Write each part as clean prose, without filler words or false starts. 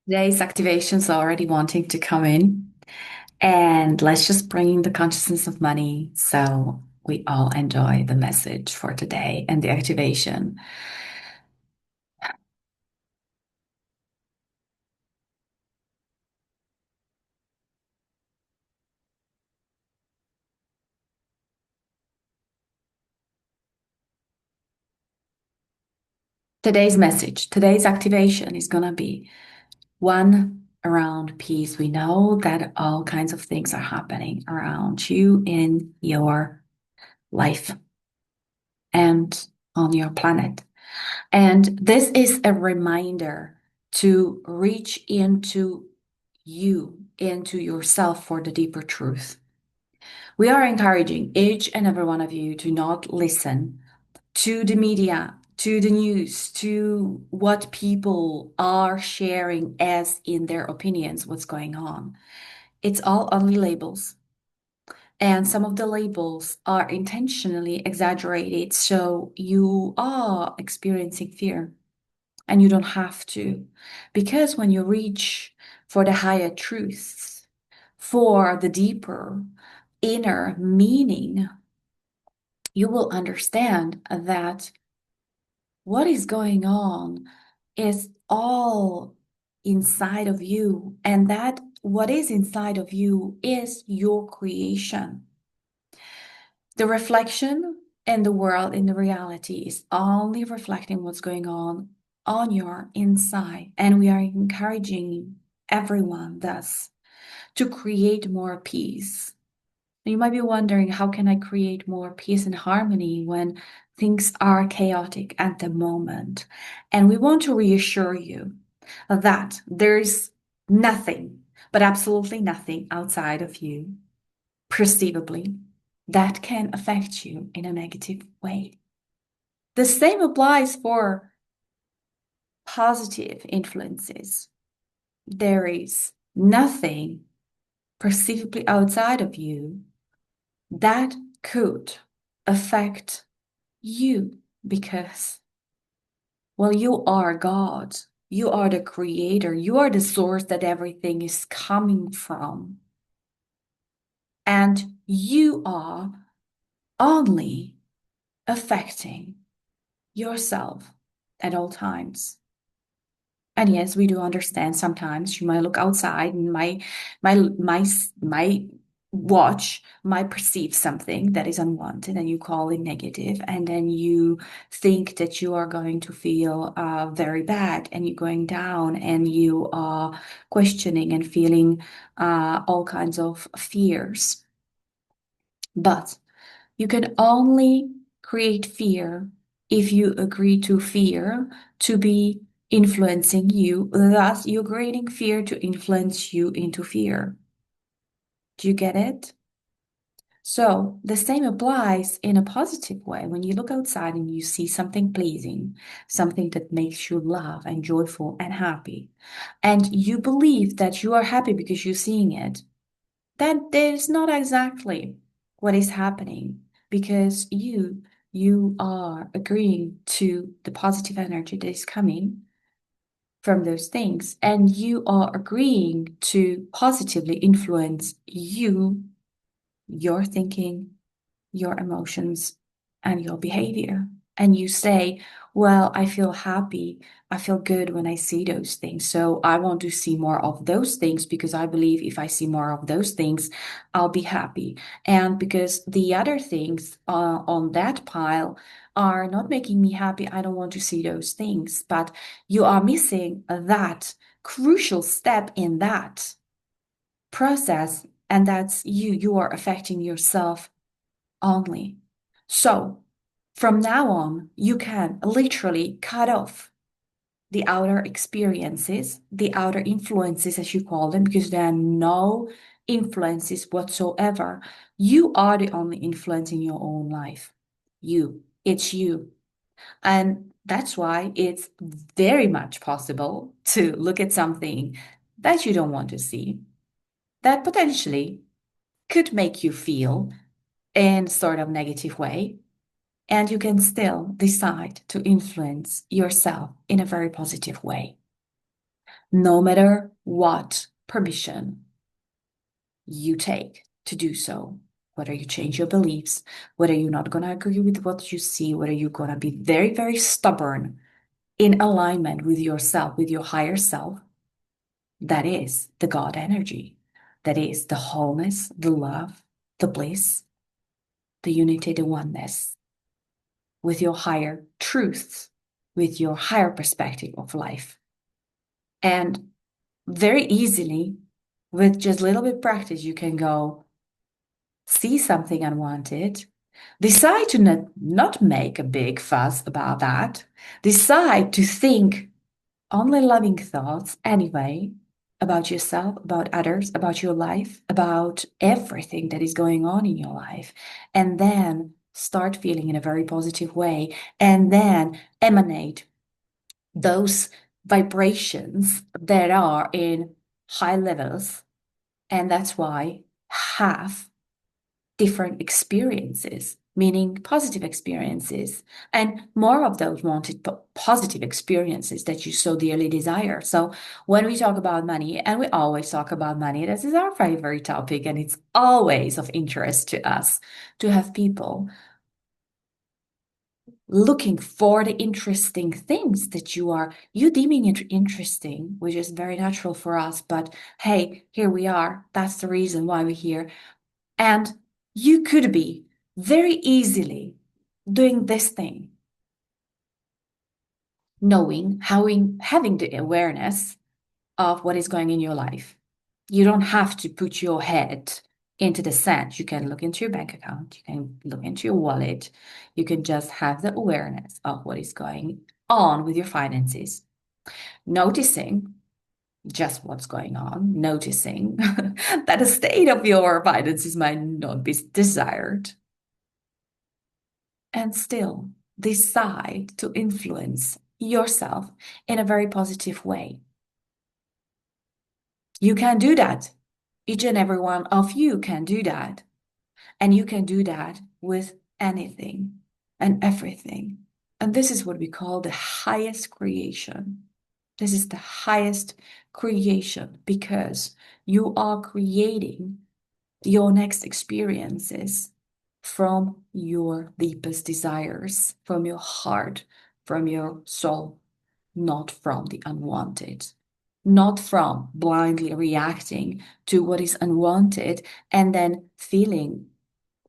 Today's activation's already wanting to come in, and let's just bring the consciousness of money so we all enjoy the message for today and the activation. Today's message, today's activation is going to be one around peace. We know that all kinds of things are happening around you in your life and on your planet. And this is a reminder to reach into you, into yourself for the deeper truth. We are encouraging each and every one of you to not listen to the media, to the news, to what people are sharing as in their opinions, what's going on. It's all only labels. And some of the labels are intentionally exaggerated. So you are experiencing fear. And you don't have to. Because when you reach for the higher truths, for the deeper inner meaning, you will understand that what is going on is all inside of you, and that what is inside of you is your creation. The reflection in the world, in the reality, is only reflecting what's going on your inside. And we are encouraging everyone thus to create more peace. You might be wondering, how can I create more peace and harmony when things are chaotic at the moment? And we want to reassure you that there's nothing, but absolutely nothing outside of you, perceivably, that can affect you in a negative way. The same applies for positive influences. There is nothing perceivably outside of you that could affect you because, well, you are God. You are the creator. You are the source that everything is coming from. And you are only affecting yourself at all times. And yes, we do understand sometimes you might look outside and my watch might perceive something that is unwanted and you call it negative, and then you think that you are going to feel very bad and you're going down and you are questioning and feeling all kinds of fears. But you can only create fear if you agree to fear to be influencing you. Thus, you're creating fear to influence you into fear. Do you get it? So, the same applies in a positive way. When you look outside and you see something pleasing, something that makes you laugh and joyful and happy, and you believe that you are happy because you're seeing it, that is not exactly what is happening because you are agreeing to the positive energy that is coming from those things, and you are agreeing to positively influence you, your thinking, your emotions, and your behavior. And you say, well, I feel happy. I feel good when I see those things. So I want to see more of those things because I believe if I see more of those things, I'll be happy. And because the other things on that pile are not making me happy, I don't want to see those things. But you are missing that crucial step in that process, and that's you. You are affecting yourself only. So from now on, you can literally cut off the outer experiences, the outer influences, as you call them, because there are no influences whatsoever. You are the only influence in your own life. It's you. And that's why it's very much possible to look at something that you don't want to see, that potentially could make you feel in sort of negative way. And you can still decide to influence yourself in a very positive way. no matter what permission you take to do so, whether you change your beliefs, whether you're not going to agree with what you see, whether you're going to be very, very stubborn in alignment with yourself, with your higher self, that is the God energy. That is the wholeness, the love, the bliss, the unity, the oneness with your higher truths, with your higher perspective of life. And very easily, with just a little bit practice, you can go see something unwanted, decide to not make a big fuss about that, decide to think only loving thoughts anyway about yourself, about others, about your life, about everything that is going on in your life, and then start feeling in a very positive way, and then emanate those vibrations that are in high levels. And that's why have different experiences, meaning positive experiences, and more of those wanted positive experiences that you so dearly desire. So when we talk about money, and we always talk about money, this is our favorite topic, and it's always of interest to us to have people looking for the interesting things that you deeming it interesting, which is very natural for us. But hey, here we are. That's the reason why we're here. And you could be very easily doing this thing, knowing, having the awareness of what is going in your life. You don't have to put your head into the sand. You can look into your bank account, you can look into your wallet, you can just have the awareness of what is going on with your finances, noticing just what's going on, noticing that the state of your finances might not be desired, and still decide to influence yourself in a very positive way. You can do that. Each and every one of you can do that. And you can do that with anything and everything. And this is what we call the highest creation. This is the highest creation because you are creating your next experiences from your deepest desires, from your heart, from your soul, not from the unwanted, not from blindly reacting to what is unwanted and then feeling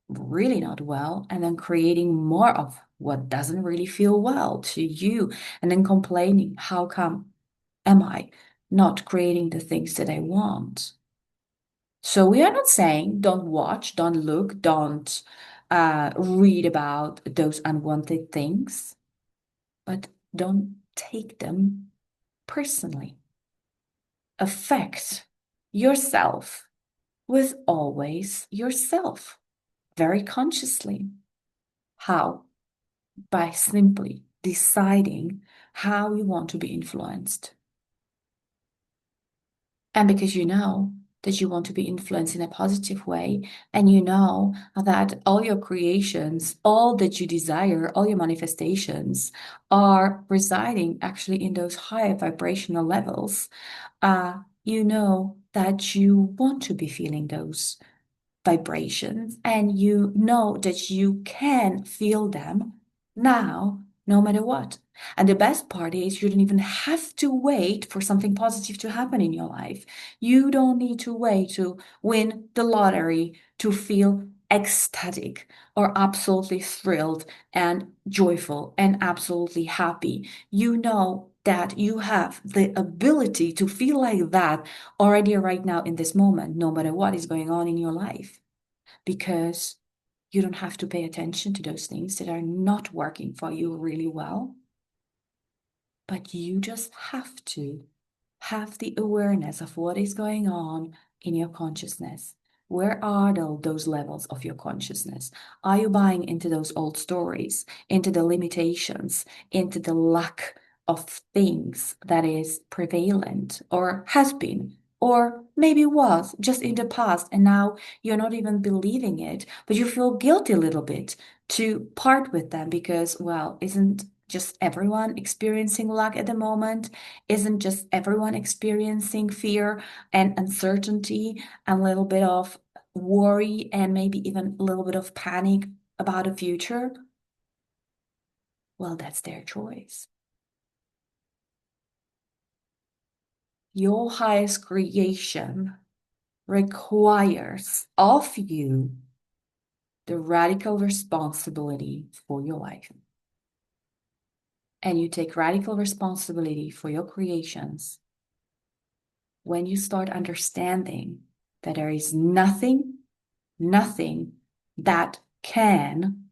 really not well and then creating more of what doesn't really feel well to you and then complaining, how come am I not creating the things that I want? So we are not saying don't watch, don't look, don't read about those unwanted things, but don't take them personally. Affect yourself with always yourself, very consciously. How? By simply deciding how you want to be influenced. And because you know that you want to be influenced in a positive way, and you know that all your creations, all that you desire, all your manifestations are residing actually in those higher vibrational levels, you know that you want to be feeling those vibrations, and you know that you can feel them now, no matter what. And the best part is you don't even have to wait for something positive to happen in your life. You don't need to wait to win the lottery to feel ecstatic or absolutely thrilled and joyful and absolutely happy. You know that you have the ability to feel like that already right now in this moment, no matter what is going on in your life, because you don't have to pay attention to those things that are not working for you really well, but you just have to have the awareness of what is going on in your consciousness. Where are those levels of your consciousness? Are you buying into those old stories, into the limitations, into the lack of things that is prevalent or has been, or maybe was just in the past, and now you're not even believing it, but you feel guilty a little bit to part with them because, well, isn't just everyone experiencing luck at the moment? Isn't just everyone experiencing fear and uncertainty and a little bit of worry and maybe even a little bit of panic about the future? Well, that's their choice. Your highest creation requires of you the radical responsibility for your life. And you take radical responsibility for your creations when you start understanding that there is nothing that can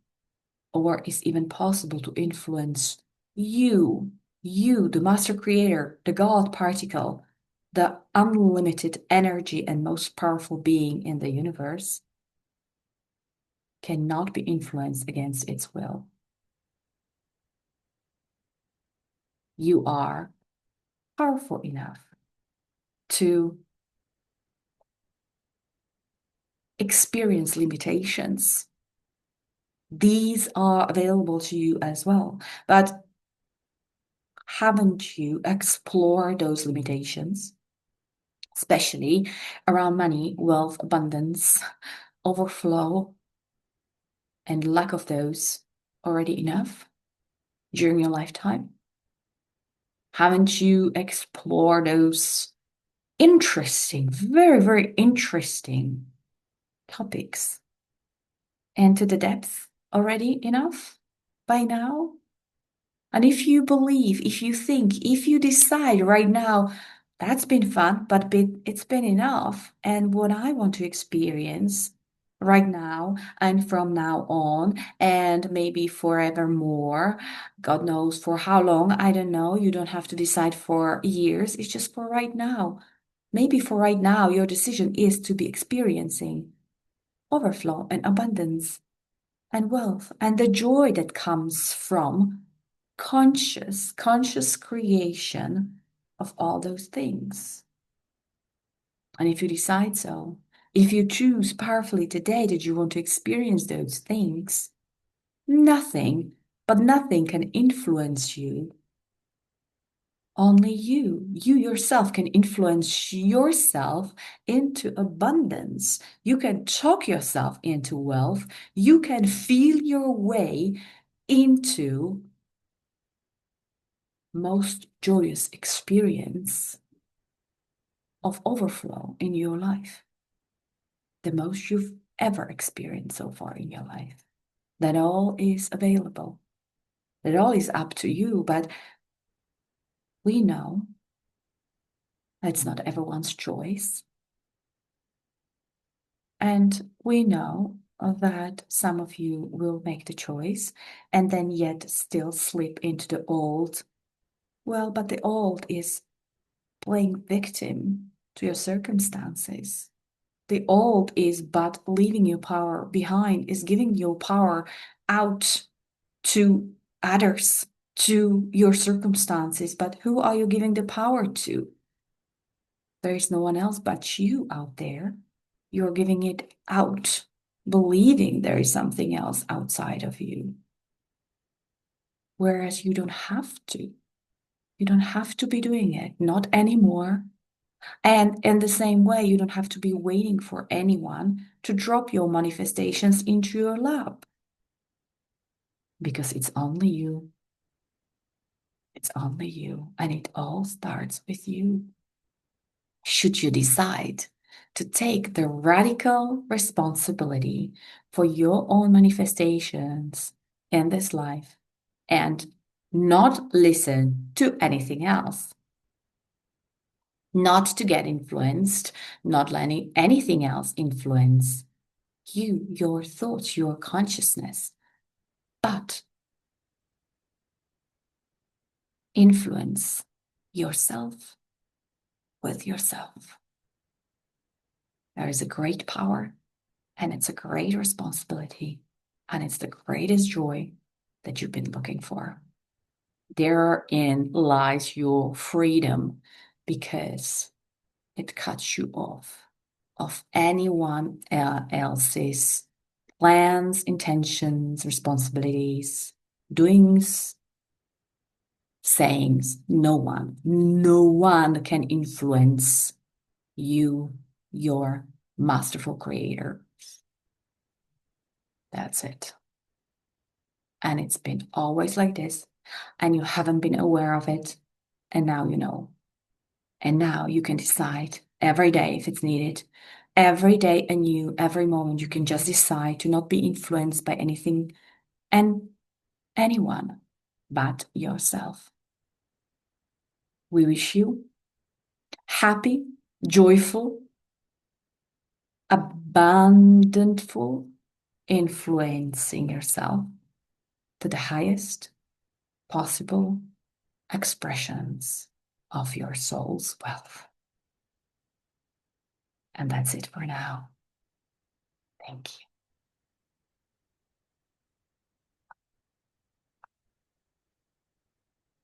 or is even possible to influence you, the master creator, the God particle, the unlimited energy and most powerful being in the universe, cannot be influenced against its will. You are powerful enough to experience limitations. These are available to you as well. But haven't you explored those limitations, especially around money, wealth, abundance, overflow, and lack of those already enough during your lifetime? Haven't you explored those interesting, very, very interesting topics and to the depth already enough by now? And if you believe, if you think, if you decide right now, that's been fun, but it's been enough. And what I want to experience right now and from now on, and maybe forevermore, God knows for how long, I don't know. You don't have to decide for years. It's just for right now. Maybe for right now, your decision is to be experiencing overflow and abundance and wealth and the joy that comes from conscious creation of all those things. And if you decide so, if you choose powerfully today that you want to experience those things, nothing, but nothing can influence you. Only you yourself can influence yourself into abundance. You can talk yourself into wealth. You can feel your way into most joyous experience of overflow in your life, the most you've ever experienced so far in your life. That all is available. That all is up to you, but we know it's not everyone's choice. And we know that some of you will make the choice and then yet still slip into the old. Well, but the old is playing victim to your circumstances. The old is but leaving your power behind, is giving your power out to others, to your circumstances. But who are you giving the power to? There is no one else but you out there. You're giving it out, believing there is something else outside of you. Whereas you don't have to. You don't have to be doing it, not anymore. And in the same way, you don't have to be waiting for anyone to drop your manifestations into your lap. Because it's only you. It's only you. And it all starts with you. Should you decide to take the radical responsibility for your own manifestations in this life and not listen to anything else, not to get influenced, not letting anything else influence you, your thoughts, your consciousness, but influence yourself with yourself. There is a great power and it's a great responsibility and it's the greatest joy that you've been looking for. Therein lies your freedom because it cuts you off of anyone else's plans, intentions, responsibilities, doings, sayings. No one can influence you, your masterful creator. That's it. And it's been always like this, and you haven't been aware of it, and now you know. And now you can decide every day if it's needed. Every day anew, every moment, you can just decide to not be influenced by anything and anyone but yourself. We wish you happy, joyful, abundantful influencing yourself to the highest possible expressions of your soul's wealth. And that's it for now. Thank you.